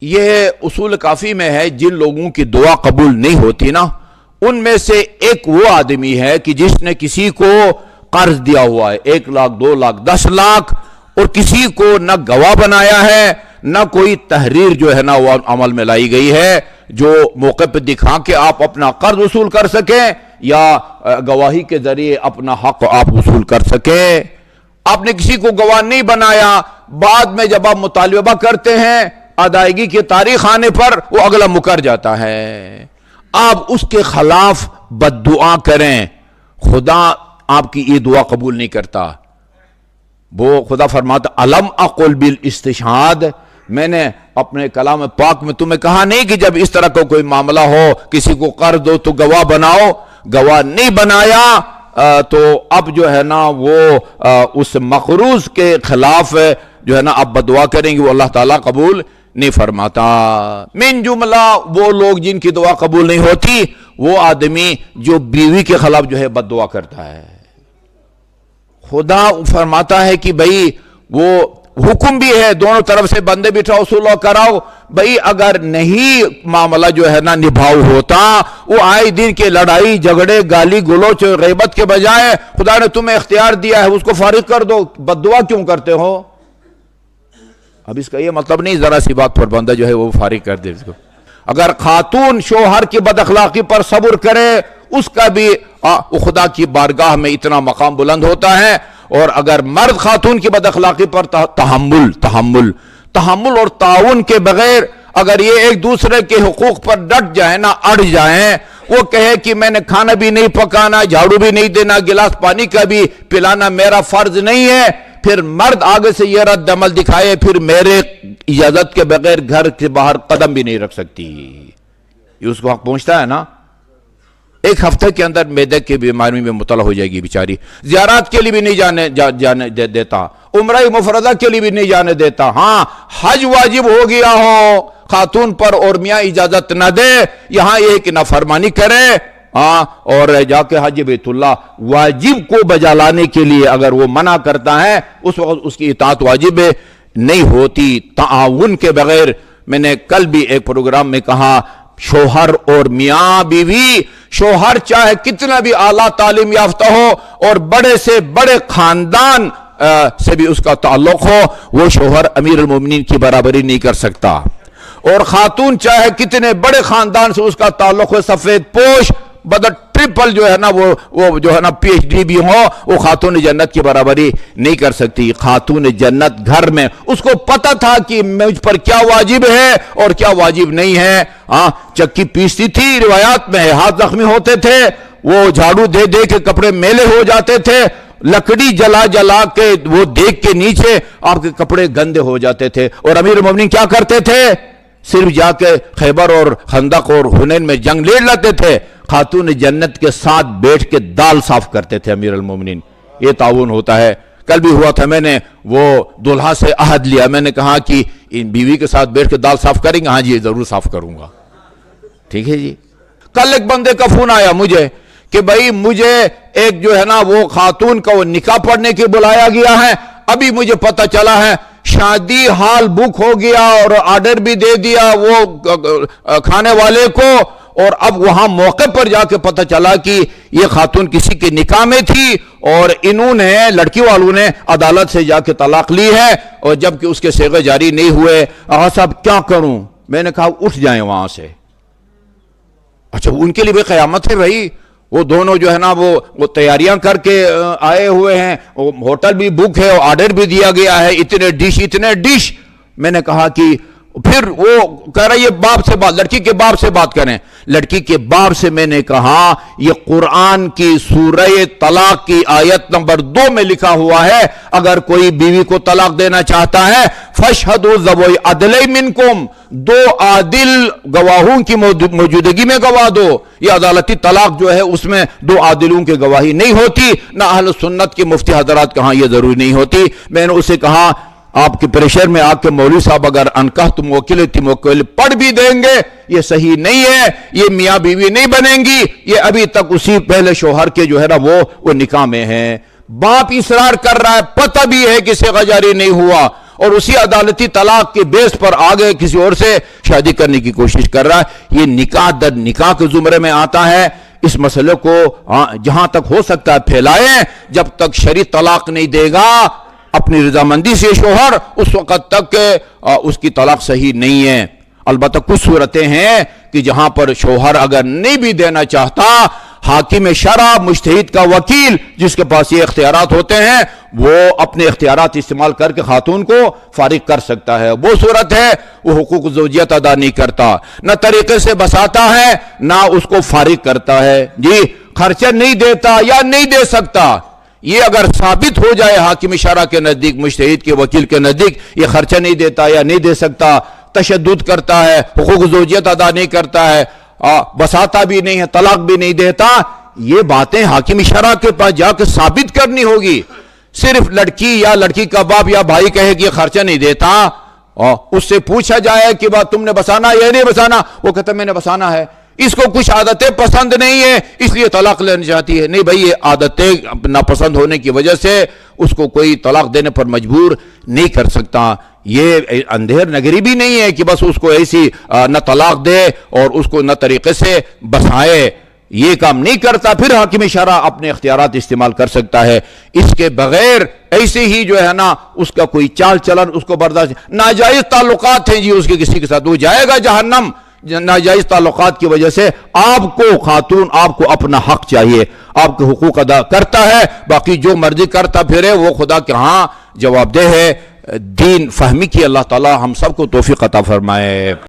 یہ اصول کافی میں ہے جن لوگوں کی دعا قبول نہیں ہوتی نا، ان میں سے ایک وہ آدمی ہے کہ جس نے کسی کو قرض دیا ہوا ہے 1 لاکھ 2 لاکھ 10 لاکھ اور کسی کو نہ گواہ بنایا ہے نہ کوئی تحریر جو ہے نا وہ عمل میں لائی گئی ہے جو موقع پہ دکھا کے آپ اپنا قرض وصول کر سکیں یا گواہی کے ذریعے اپنا حق آپ وصول کر سکیں۔ آپ نے کسی کو گواہ نہیں بنایا، بعد میں جب آپ مطالبہ کرتے ہیں ادائیگی کی تاریخ آنے پر وہ اگلا مکر جاتا ہے، آپ اس کے خلاف بد دعا کریں، خدا آپ کی یہ دعا قبول نہیں کرتا۔ وہ خدا فرماتا الم اقل بالاستشہاد، میں نے اپنے کلام پاک میں تمہیں کہا نہیں کہ جب اس طرح کا کوئی معاملہ ہو کسی کو قرض دو تو گواہ بناؤ، گواہ نہیں بنایا تو اب جو ہے نا وہ اس مقروض کے خلاف جو ہے نا اب بدعا کریں گے، وہ اللہ تعالیٰ قبول نہیں فرماتا۔ من جملہ وہ لوگ جن کی دعا قبول نہیں ہوتی وہ آدمی جو بیوی کے خلاف جو ہے بد دعا کرتا ہے۔ خدا فرماتا ہے کہ بھئی وہ حکم بھی ہے دونوں طرف سے بندے بٹھاؤ صلح کراؤ، بھئی اگر نہیں معاملہ جو ہے نا نبھاؤ ہوتا، وہ آئے دن کے لڑائی جھگڑے گالی گلوچ غیبت کے بجائے خدا نے تمہیں اختیار دیا ہے اس کو فارغ کر دو، بد دعا کیوں کرتے ہو؟ اب اس کا یہ مطلب نہیں ذرا سی بات پر بندہ جو ہے وہ فارغ کر دے اس کو۔ اگر خاتون شوہر کی بد اخلاقی پر صبر کرے اس کا بھی خدا کی بارگاہ میں اتنا مقام بلند ہوتا ہے، اور اگر مرد خاتون کی بد اخلاقی پر تحمل اور تعاون کے بغیر اگر یہ ایک دوسرے کے حقوق پر ڈٹ جائیں نا اڑ جائیں، وہ کہے کہ میں نے کھانا بھی نہیں پکانا، جھاڑو بھی نہیں دینا، گلاس پانی کا بھی پلانا میرا فرض نہیں ہے، پھر مرد آگے سے یہ رد عمل دکھائے پھر میرے اجازت کے بغیر گھر کے باہر قدم بھی نہیں رکھ سکتی، یہ اس کو حق پہنچتا ہے نا۔ ایک ہفتے کے اندر معدے کی بیماری میں مبتلا ہو جائے گی بیچاری، زیارات کے لیے بھی نہیں جانے دیتا، عمرہ مفردہ کے لیے بھی نہیں جانے دیتا، ہاں حج واجب ہو گیا ہو خاتون پر اور میاں اجازت نہ دے، یہاں یہ کہ نافرمانی کرے اور جا کے حج بیت اللہ واجب کو بجا لانے کے لیے اگر وہ منع کرتا ہے اس وقت اس کی اطاعت واجب نہیں ہوتی۔ تعاون کے بغیر میں نے کل بھی ایک پروگرام میں کہا شوہر اور میاں بیوی، شوہر چاہے کتنا بھی اعلیٰ تعلیم یافتہ ہو اور بڑے سے بڑے خاندان سے بھی اس کا تعلق ہو، وہ شوہر امیر المومنین کی برابری نہیں کر سکتا، اور خاتون چاہے کتنے بڑے خاندان سے اس کا تعلق ہو، سفید پوش بدر ٹرپل جو ہے نا وہ جو ہے نا پی ایچ ڈی بھی ہو، وہ خاتون جنت کی برابری نہیں کر سکتی۔ خاتون جنت گھر میں اس کو پتہ تھا کہ مجھ پر کیا واجب ہے اور کیا واجب نہیں ہے، چکی پیستی تھی، روایات میں ہاتھ زخمی ہوتے تھے، وہ جھاڑو دے دے کے کپڑے میلے ہو جاتے تھے، لکڑی جلا جلا کے وہ دیکھ کے نیچے آپ کے کپڑے گندے ہو جاتے تھے، اور امیر المومنین کیا کرتے تھے؟ صرف جا کے خیبر اور خندق اور حنین میں جنگ لڑ لیتے تھے، خاتون جنت کے ساتھ بیٹھ کے دال صاف کرتے تھے امیر المومنین۔ یہ تعاون ہوتا ہے۔ کل بھی ہوا تھا، میں نے وہ دلہا سے عہد لیا، میں نے کہا کہ ان بیوی کے ساتھ بیٹھ کے دال صاف کریں گے، ہاں جی ضرور صاف کروں گا، ٹھیک ہے جی۔ کل ایک بندے کا فون آیا مجھے کہ بھائی مجھے ایک جو ہے نا وہ خاتون کا وہ نکاح پڑھنے کے بلایا گیا ہے، ابھی مجھے پتہ چلا ہے شادی ہال بک ہو گیا اور آرڈر بھی دے دیا وہ کھانے والے کو، اور اب وہاں موقع پر جا کے پتہ چلا کہ یہ خاتون کسی کے نکاح میں تھی اور انہوں نے لڑکی والوں نے عدالت سے جا کے طلاق لی ہے، اور جبکہ اس کے صیغے جاری نہیں ہوئے۔ آقا صاحب کیا کروں؟ میں نے کہا اٹھ جائیں وہاں سے۔ اچھا ان کے لیے بھی قیامت ہے بھائی، وہ دونوں جو ہے نا وہ تیاریاں کر کے آئے ہوئے ہیں، ہوٹل بھی بک ہے اور آرڈر بھی دیا گیا ہے، اتنے ڈش۔ میں نے کہا کہ پھر وہ کہہ رہا یہ باپ سے بات، لڑکی کے باپ سے بات کریں، لڑکی کے باپ سے میں نے کہا یہ قرآن کی سورہ طلاق کی آیت نمبر 2 میں لکھا ہوا ہے اگر کوئی بیوی کو طلاق دینا چاہتا ہے فَاشْهَدُوا ذَوَوْا عَدْلٍ مِّنْكُمْ، 2 عادل گواہوں کی موجودگی میں گواہ دو۔ یہ عدالتی طلاق جو ہے اس میں 2 عادلوں کی گواہی نہیں ہوتی، نہ اہل سنت کے مفتی حضرات کہاں یہ ضروری نہیں ہوتی۔ میں نے اسے کہا آپ کے پریشر میں آ کے مولوی صاحب اگر انکحت موکل پڑھ بھی دیں گے یہ صحیح نہیں ہے، یہ میاں بیوی نہیں بنیں گی، یہ ابھی تک اسی پہلے شوہر کے جو ہے نا وہ نکاح میں ہیں۔ باپ اصرار کر رہا ہے، پتہ بھی ہے کہ صیغہ جاری نہیں ہوا، اور اسی عدالتی طلاق کے بیس پر آگے کسی اور سے شادی کرنے کی کوشش کر رہا ہے، یہ نکاح در نکاح کے زمرے میں آتا ہے۔ اس مسئلے کو جہاں تک ہو سکتا ہے پھیلائیں، جب تک شرعی طلاق نہیں دے گا اپنی رضامندی سے شوہر، اس وقت تک اس کی طلاق صحیح نہیں ہے۔ البتہ کچھ صورتیں ہیں کہ جہاں پر شوہر اگر نہیں بھی دینا چاہتا، حاکم شرع مجتہد کا وکیل جس کے پاس یہ اختیارات ہوتے ہیں، وہ اپنے اختیارات استعمال کر کے خاتون کو فارغ کر سکتا ہے۔ وہ صورت ہے وہ حقوق زوجیت ادا نہیں کرتا، نہ طریقے سے بساتا ہے نہ اس کو فارغ کرتا ہے، جی خرچہ نہیں دیتا یا نہیں دے سکتا۔ یہ اگر ثابت ہو جائے حاکم شرع کے نزدیک، مجتہد کے وکیل کے نزدیک، یہ خرچہ نہیں دیتا یا نہیں دے سکتا، تشدد کرتا ہے، حقوق زوجیت ادا نہیں کرتا ہے، بساتا بھی نہیں ہے، طلاق بھی نہیں دیتا، یہ باتیں حاکم شرع کے پاس جا کے ثابت کرنی ہوگی۔ صرف لڑکی یا لڑکی کا باپ یا بھائی کہے کہ یہ خرچہ نہیں دیتا، اور اس سے پوچھا جائے کہ بات تم نے بسانا یا نہیں بسانا، وہ کہتا میں نے بسانا ہے، اس کو کچھ عادتیں پسند نہیں ہے اس لیے طلاق لینا چاہتی ہے۔ نہیں بھائی، یہ عادتیں ناپسند ہونے کی وجہ سے اس کو کوئی طلاق دینے پر مجبور نہیں کر سکتا۔ یہ اندھیر نگری بھی نہیں ہے کہ بس اس کو ایسی نہ طلاق دے اور اس کو نہ طریقے سے بسائے، یہ کام نہیں کرتا، پھر حاکم شرع اپنے اختیارات استعمال کر سکتا ہے۔ اس کے بغیر ایسے ہی جو ہے نا اس کا کوئی چال چلن اس کو برداشت، ناجائز تعلقات ہیں جی اس کے کسی کے ساتھ، وہ جائے گا جہنم۔ ناجائز تعلقات کی وجہ سے آپ کو خاتون، آپ کو اپنا حق چاہیے، آپ کے حقوق ادا کرتا ہے، باقی جو مرضی کرتا پھرے وہ خدا کے ہاں جواب دہ ہے۔ دین فہمی کی اللہ تعالی ہم سب کو توفیق عطا فرمائے۔